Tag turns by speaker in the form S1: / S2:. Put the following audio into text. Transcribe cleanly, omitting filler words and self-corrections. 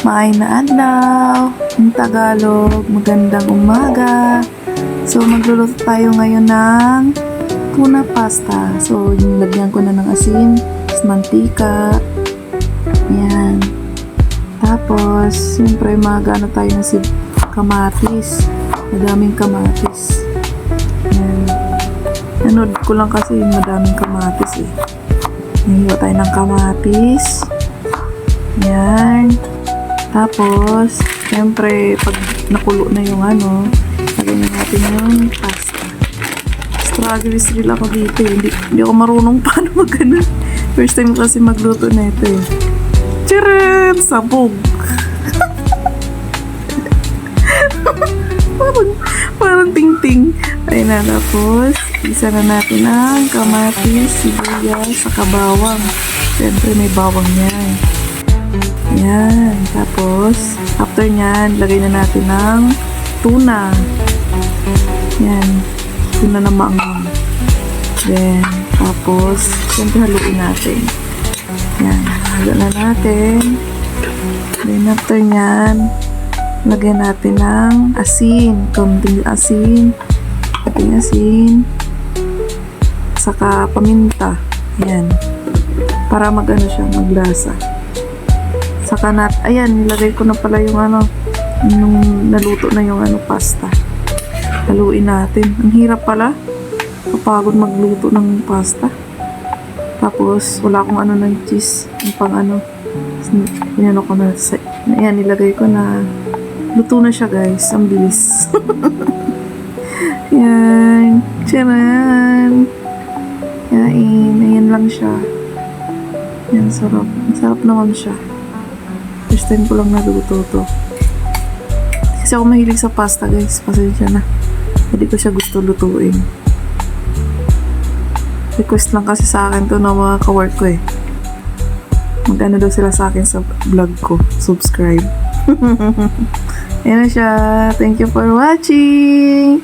S1: Maay na adlaw, in Tagalog, magandang umaga. So, magluluto tayo ngayon ng tuna pasta. So, nilagyan ko na ng asin, mantika. Yan. Tapos, siyempre, magano tayo ng kamatis. Madaming kamatis. Yan. Nanood ko lang kasi madaming kamatis eh. Nahiwa tayo ng kamatis. Yan. Tapos, siyempre, pag nakulo na yung lagay na natin yung pasta. Struggles rin ako dito eh. Hindi ako marunong paano mag-ganun. First time kasi magluto na ito eh. Tcharam! Sabog! parang ting-ting. Ayun na, tapos, isa na natin ang kamatis, sibuyas, saka bawang. Siyempre, may bawang yan. Yan. Tapos, after nyan, lagay na natin ng tuna. Yan. Tuna na maangang. Then, tapos, siyempre haluin natin. Yan. Halo na natin. Then, after nyan, lagay natin ng asin. Konting asin. Konting asin. Saka paminta. Yan. Para siya, maglasa. Saka ayan, nilagay ko na pala yung nung naluto na yung pasta. Haluin natin. Ang hirap pala. Kapagod magluto ng pasta. Tapos, wala akong ng cheese. Yung pang Inano ko na. Ayan, nilagay ko na. Luto na siya, guys. Ang bilis. Yan. Tcharan! Yain. Ayan lang siya. Yan, sarap. Sarap naman siya. First time ko lang naluto to. Kasi ako mahilig sa pasta, guys. Pasensya na. Hindi ko siya gusto lutuin. Request lang kasi sa akin to na mga ka-work ko eh. Mag-ano daw sila sa akin sa vlog ko. Subscribe. Ayan na siya. Thank you for watching!